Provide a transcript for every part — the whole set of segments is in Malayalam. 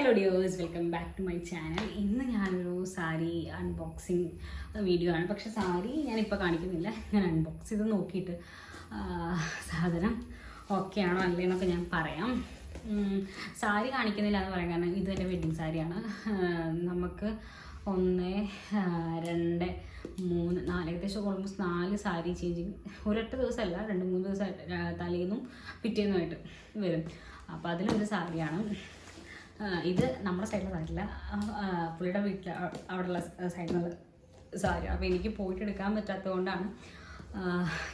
Hello dears, welcome back to my channel. ഇന്ന് ഞാനൊരു സാരി അൺബോക്സിങ് വീഡിയോ ആണ്. പക്ഷെ സാരി ഞാനിപ്പോൾ കാണിക്കുന്നില്ല, ഞാൻ അൺബോക്സ് ചെയ്ത് നോക്കിയിട്ട് സാധനം ഓക്കെ ആണോ അല്ലേ എന്നൊക്കെ ഞാൻ പറയാം. സാരി കാണിക്കുന്നില്ല എന്ന് പറയാൻ കാരണം ഇത് എൻ്റെ വെഡ്ഡിങ് സാരിയാണ്. നമുക്ക് 1, 2, 3, 4 ഏകദേശം ഓൾമോസ്റ്റ് 4 സാരി ചേഞ്ചിങ് ഒരൊറ്റ ദിവസമല്ല, 2-3 ദിവസമായിട്ട് തലേന്നും പിറ്റേന്നുമായിട്ട് വരും. അപ്പോൾ അതിലൊരു സാരിയാണ് ഇത്. നമ്മുടെ സൈഡിലെ സാരില്ല, പുള്ളിയുടെ വീട്ടിൽ അവിടെയുള്ള സൈഡിൽ നിന്നുള്ള സാരിയാണ്. അപ്പോൾ എനിക്ക് പോയിട്ട് എടുക്കാൻ പറ്റാത്തത് കൊണ്ടാണ്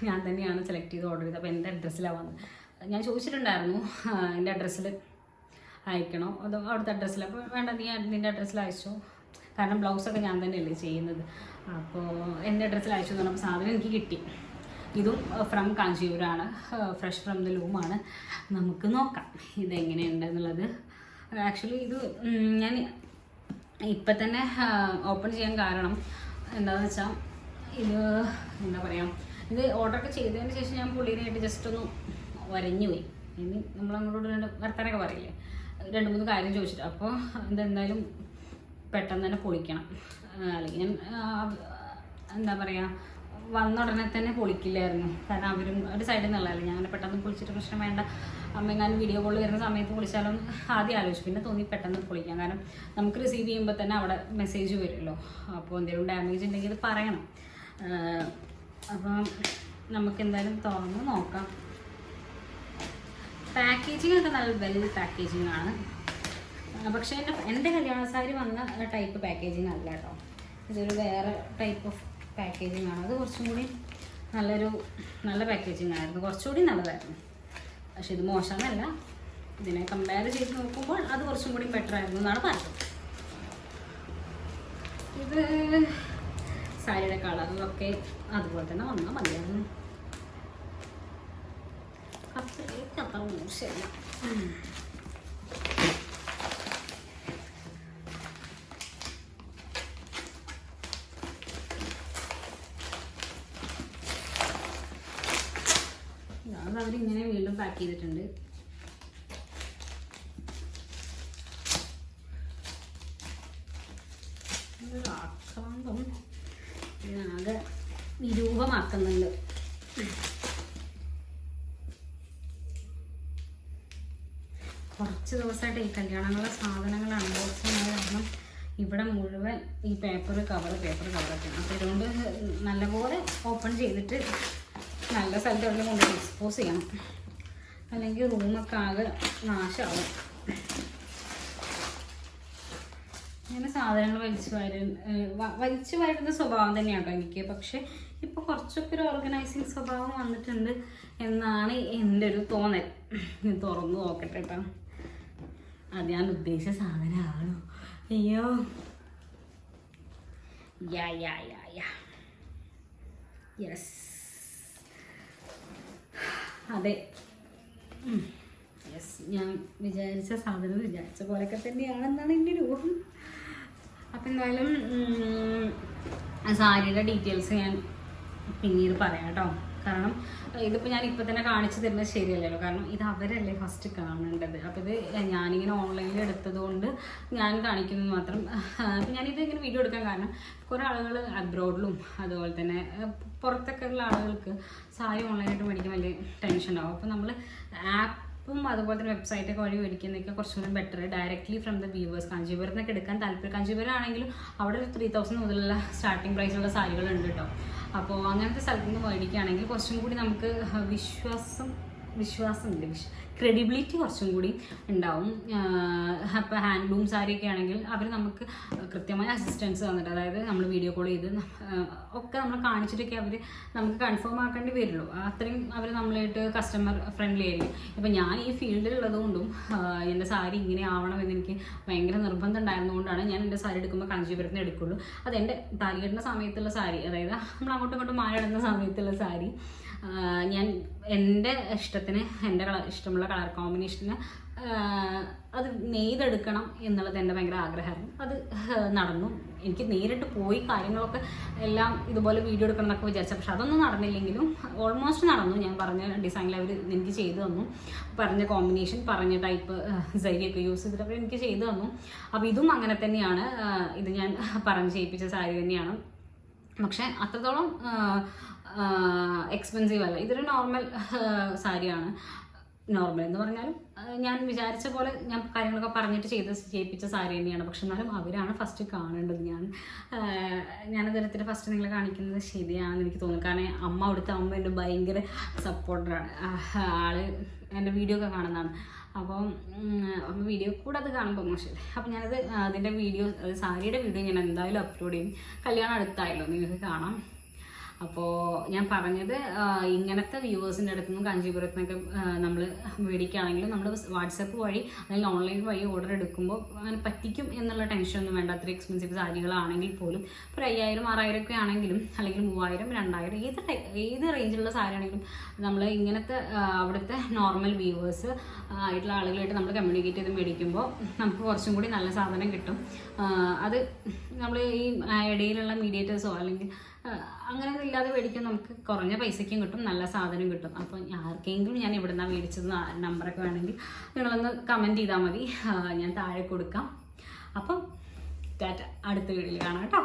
ഞാൻ തന്നെയാണ് സെലക്ട് ചെയ്ത് ഓർഡർ ചെയ്തത്. അപ്പോൾ എൻ്റെ അഡ്രസ്സിലാണ് വന്നത്. ഞാൻ ചോദിച്ചിട്ടുണ്ടായിരുന്നു എൻ്റെ അഡ്രസ്സിൽ അയക്കണോ അതോ അവിടുത്തെ അഡ്രസ്സിൽ. അപ്പോൾ വേണ്ട, നീ നിൻ്റെ അഡ്രസ്സിൽ അയച്ചോ, കാരണം ബ്ലൗസൊക്കെ ഞാൻ തന്നെയല്ലേ ചെയ്യുന്നത്. അപ്പോൾ എൻ്റെ അഡ്രസ്സിൽ അയച്ചു എന്ന് പറഞ്ഞപ്പോൾ സാധനം എനിക്ക് കിട്ടി. ഇതും ഫ്രം കാഞ്ചീപുരമാണ്, ഫ്രഷ് ഫ്രം ദ ലൂമാണ്. നമുക്ക് നോക്കാം ഇതെങ്ങനെയുണ്ടെന്നുള്ളത്. ആക്ച്വലി ഇത് ഞാൻ ഇപ്പം തന്നെ ഓപ്പൺ ചെയ്യാൻ കാരണം എന്താണെന്ന് വെച്ചാൽ ഇത് എന്താ പറയുക, ഇത് ഓർഡറൊക്കെ ചെയ്തതിന് ശേഷം ഞാൻ പുള്ളിനായിട്ട് ജസ്റ്റ് ഒന്ന് വരഞ്ഞു പോയി. ഇനി നമ്മളങ്ങോട്ട് വർത്താനൊക്കെ പറയില്ലേ, 2-3 കാര്യം ചോദിച്ചിട്ട്. അപ്പോൾ ഇതെന്തായാലും പെട്ടെന്ന് തന്നെ പൊളിക്കണം, അല്ലെങ്കിൽ ഞാൻ എന്താ പറയുക വന്ന ഉടനെ തന്നെ പൊളിക്കില്ലായിരുന്നു. കാരണം അവരും ഒരു സൈഡിൽ നിന്നുള്ളതല്ലേ, ഞാൻ അങ്ങനെ പെട്ടെന്ന് പൊളിച്ചിട്ട് പ്രശ്നം വേണ്ട, അമ്മയെങ്ങാനും വീഡിയോ കോൾ വരുന്ന സമയത്ത് പൊളിച്ചാലോ ആദ്യം ആലോചിച്ചു. പിന്നെ തോന്നി പെട്ടെന്ന് പൊളിക്കാം, കാരണം നമുക്ക് റിസീവ് ചെയ്യുമ്പോൾ തന്നെ അവിടെ മെസ്സേജ് വരുമല്ലോ. അപ്പോൾ എന്തെങ്കിലും ഡാമേജ് ഉണ്ടെങ്കിൽ ഇത് പറയണം. അപ്പം നമുക്ക് എന്തായാലും തുറന്ന് നോക്കാം. പാക്കേജിങ് ഒക്കെ നല്ല വെൽ പാക്കേജിങ് ആണ്. പക്ഷേ എൻ്റെ കല്യാണ സാരി വന്ന ടൈപ്പ് പാക്കേജിങ് അല്ല കേട്ടോ, ഇതൊരു വേറെ ടൈപ്പ് ഓഫ് പാക്കേജിങ് ആണ്. അത് കുറച്ചും കൂടി നല്ല പാക്കേജിങ് ആയിരുന്നു, കുറച്ചുകൂടി നല്ലതായിരുന്നു. പക്ഷെ ഇത് മോശമെന്നല്ല, ഇതിനെ കമ്പയർ ചെയ്ത് നോക്കുമ്പോൾ അത് കുറച്ചും കൂടി ബെറ്റർ ആയിരുന്നു എന്നാണ് പറഞ്ഞത്. ഇത് സാരിയുടെ കളറിലൊക്കെ അതുപോലെ തന്നെ വന്നാൽ മതിയായിരുന്നു. അത്ര മോശമില്ല. അവരിങ്ങനെ വീണ്ടും പാക്ക് ചെയ്തിട്ടുണ്ട്. ആക്രാന്തം ഇതിനാകെ വിരൂപമാക്കുന്നുണ്ട്. കുറച്ച് ദിവസമായിട്ട് ഈ കല്യാണങ്ങളുടെ സാധനങ്ങൾ അൺബോക്സിങ് ആയ കാരണം ഇവിടെ മുഴുവൻ ഈ പേപ്പർ കവറൊക്കെയാണ്. അപ്പോൾ ഇതുകൊണ്ട് നല്ലപോലെ ഓപ്പൺ ചെയ്തിട്ട് നല്ല സ്ഥലത്ത് എവിടെ കൊണ്ട് ഡിസ്പോസ് ചെയ്യണം, അല്ലെങ്കിൽ റൂമൊക്കെ ആകെ നാശമാവും. ഇങ്ങനെ സാധനങ്ങൾ വലിച്ചു വരുന്ന സ്വഭാവം തന്നെയാണ് എനിക്ക്. പക്ഷെ ഇപ്പോൾ കുറച്ചൊക്കെ ഒരു ഓർഗനൈസിങ് സ്വഭാവം വന്നിട്ടുണ്ട് എന്നാണ് എൻ്റെ ഒരു തോന്നൽ. തുറന്നു നോക്കട്ടെ കേട്ടോ, അത് ഞാൻ ഉദ്ദേശിച്ച സാധനമാണോ? അയ്യോ, യെസ്, അതെ, യെസ്, ഞാൻ വിചാരിച്ച സാധനം വിചാരിച്ച പോലെയൊക്കെ തന്നെയാണെന്നാണ് എൻ്റെ ഒരു ഊഹം. അപ്പം എന്തായാലും സാരിയുടെ ഡീറ്റെയിൽസ് ഞാൻ പിന്നീട് പറയാം കേട്ടോ. കാരണം ഇതിപ്പോൾ ഞാൻ ഇപ്പം തന്നെ കാണിച്ചു തരുന്നത് ശരിയല്ലല്ലോ, കാരണം ഇത് അവരല്ലേ ഫസ്റ്റ് കാണേണ്ടത്. അപ്പോൾ ഇത് ഞാനിങ്ങനെ ഓൺലൈനിൽ എടുത്തത് കൊണ്ട് ഞാൻ കാണിക്കുന്നത് മാത്രം. അപ്പം ഞാനിത് ഇങ്ങനെ വീഡിയോ എടുക്കാൻ കാരണം കുറേ ആളുകൾ അബ്രോഡിലും അതുപോലെ തന്നെ പുറത്തൊക്കെ ഉള്ള ആളുകൾക്ക് സാരി ഓൺലൈനായിട്ട് മേടിക്കാൻ വലിയ ടെൻഷൻ ഉണ്ടാവും. അപ്പോൾ നമ്മൾ ആപ്പും അതുപോലെ തന്നെ വെബ്സൈറ്റൊക്കെ വഴി മേടിക്കുന്നതൊക്കെ കുറച്ചുകൂടി better. Directly from the viewers Kanchipuram എന്നൊക്കെ എടുക്കാൻ താല്പര്യം. കാഞ്ചീപുരം ആണെങ്കിലും അവിടെ 3000 മുതലുള്ള സ്റ്റാർട്ടിംഗ് പ്രൈസുള്ള സാരികളുണ്ട് കേട്ടോ. അപ്പോൾ അങ്ങനത്തെ സ്ഥലത്ത് നിന്ന് മേടിക്കുകയാണെങ്കിൽ കുറച്ചും കൂടി നമുക്ക് ക്രെഡിബിലിറ്റി കുറച്ചും കൂടി ഉണ്ടാവും. അപ്പോൾ ഹാൻഡ്ലൂം സാരിയൊക്കെ ആണെങ്കിൽ അവർ നമുക്ക് കൃത്യമായ അസിസ്റ്റൻസ് തന്നിട്ട്, അതായത് നമ്മൾ വീഡിയോ കോൾ ചെയ്ത് ഒക്കെ നമ്മൾ കാണിച്ചിട്ടൊക്കെ അവർ നമുക്ക് കൺഫേം ആക്കേണ്ടി വരുള്ളൂ. അത്രയും അവർ നമ്മളായിട്ട് കസ്റ്റമർ ഫ്രണ്ട്ലി ആയിരിക്കും. ഇപ്പം ഞാൻ ഈ ഫീൽഡിലുള്ളത് കൊണ്ടും എൻ്റെ സാരി ഇങ്ങനെ ആവണമെന്ന് എനിക്ക് ഭയങ്കര നിർബന്ധം ഉണ്ടായിരുന്നുകൊണ്ടാണ് ഞാൻ എൻ്റെ സാരി എടുക്കുമ്പോൾ കാഞ്ചീപുരത്തിന് എടുക്കുള്ളൂ. അതെൻ്റെ താലികെട്ടുന്ന സമയത്തുള്ള സാരി, അതായത് നമ്മൾ അങ്ങോട്ടും ഇങ്ങോട്ടും മാറിടുന്ന സമയത്തുള്ള സാരി ഞാൻ എൻ്റെ ഇഷ്ടത്തിന്, എൻ്റെ ഇഷ്ടമുള്ള കളർ കോമ്പിനേഷന് അത് നെയ്തെടുക്കണം എന്നുള്ളത് എൻ്റെ ഭയങ്കര ആഗ്രഹമായിരുന്നു. അത് നടന്നു. എനിക്ക് നേരിട്ട് പോയി കാര്യങ്ങളൊക്കെ എല്ലാം ഇതുപോലെ വീഡിയോ എടുക്കണം എന്നൊക്കെ വിചാരിച്ചു. പക്ഷെ അതൊന്നും നടന്നില്ലെങ്കിലും ഓൾമോസ്റ്റ് നടന്നു. ഞാൻ പറഞ്ഞ ഡിസൈനിൽ അവർ എനിക്ക് ചെയ്തു തന്നു. പറഞ്ഞ കോമ്പിനേഷൻ, പറഞ്ഞ ടൈപ്പ് സരിയൊക്കെ യൂസ് ചെയ്തിട്ട് അവർ എനിക്ക് ചെയ്തു തന്നു. അപ്പോൾ ഇതും അങ്ങനെ തന്നെയാണ്. ഇത് ഞാൻ പറഞ്ഞ് ചെയ്യിപ്പിച്ച സാരി തന്നെയാണ്. പക്ഷെ അത്രത്തോളം എക്സ്പെൻസീവ് അല്ല. ഇതൊരു നോർമൽ സാരിയാണ്. നോർമൽ എന്ന് പറഞ്ഞാലും ഞാൻ വിചാരിച്ച പോലെ ഞാൻ കാര്യങ്ങളൊക്കെ പറഞ്ഞിട്ട് ചെയ്യിപ്പിച്ച സാരി തന്നെയാണ്. പക്ഷെ എന്നാലും അവരാണ് ഫസ്റ്റ് കാണേണ്ടത്. ഞാനതിരത്തിൽ ഫസ്റ്റ് നിങ്ങളെ കാണിക്കുന്നത് ശരിയാണെന്ന് എനിക്ക് തോന്നുന്നു. കാരണം അവിടുത്തെ അമ്മ എൻ്റെ ഭയങ്കര സപ്പോർട്ടറാണ്. ആള് എൻ്റെ വീഡിയോ ഒക്കെ കാണുന്നതാണ്. അപ്പം വീഡിയോ കൂടെ അത് കാണുമ്പോൾ മോശം. അപ്പം ഞാനത് അതിൻ്റെ വീഡിയോ, സാരിയുടെ വീഡിയോ ഞാൻ എന്തായാലും അപ്ലോഡ് ചെയ്യും. കല്യാണം അടുത്തായല്ലോ, നിങ്ങൾക്ക് കാണാം. അപ്പോൾ ഞാൻ പറഞ്ഞത് ഇങ്ങനത്തെ വ്യൂവേഴ്സിൻ്റെ അടുത്തു നിന്നും കാഞ്ചീപുരത്തു നിന്നൊക്കെ നമ്മൾ മേടിക്കുകയാണെങ്കിലും നമ്മൾ വാട്സപ്പ് വഴി അല്ലെങ്കിൽ ഓൺലൈൻ വഴി ഓർഡർ എടുക്കുമ്പോൾ അങ്ങനെ പറ്റിക്കും എന്നുള്ള ടെൻഷനൊന്നും വേണ്ട. അത്ര എക്സ്പെൻസീവ് സാരികളാണെങ്കിൽ പോലും ഒരു 5000, 6000 ഒക്കെ ആണെങ്കിലും അല്ലെങ്കിൽ 3000, 2000 ഏത് റേഞ്ചിലുള്ള സാരി ആണെങ്കിലും നമ്മൾ ഇങ്ങനത്തെ അവിടുത്തെ നോർമൽ വ്യൂവേഴ്സ് ആയിട്ടുള്ള ആളുകളായിട്ട് നമ്മൾ കമ്മ്യൂണിക്കേറ്റ് ചെയ്ത് മേടിക്കുമ്പോൾ നമുക്ക് കുറച്ചും കൂടി നല്ല സാധനം കിട്ടും. അത് നമ്മൾ ഈ ഇടയിലുള്ള മീഡിയേറ്റേഴ്സോ അല്ലെങ്കിൽ അങ്ങനെയൊന്നും ഇല്ലാതെ മേടിക്കും, നമുക്ക് കുറഞ്ഞ പൈസയ്ക്കും കിട്ടും, നല്ല സാധനം കിട്ടും. അപ്പം ആർക്കെങ്കിലും ഞാൻ ഇവിടെ നിന്നാണ് മേടിച്ചത് നമ്പറൊക്കെ വേണമെങ്കിൽ നിങ്ങളൊന്ന് കമൻറ്റ് ചെയ്താൽ മതി, ഞാൻ താഴെ കൊടുക്കാം. അപ്പം അടുത്ത വീഡിയോയിൽ കാണാം കേട്ടോ.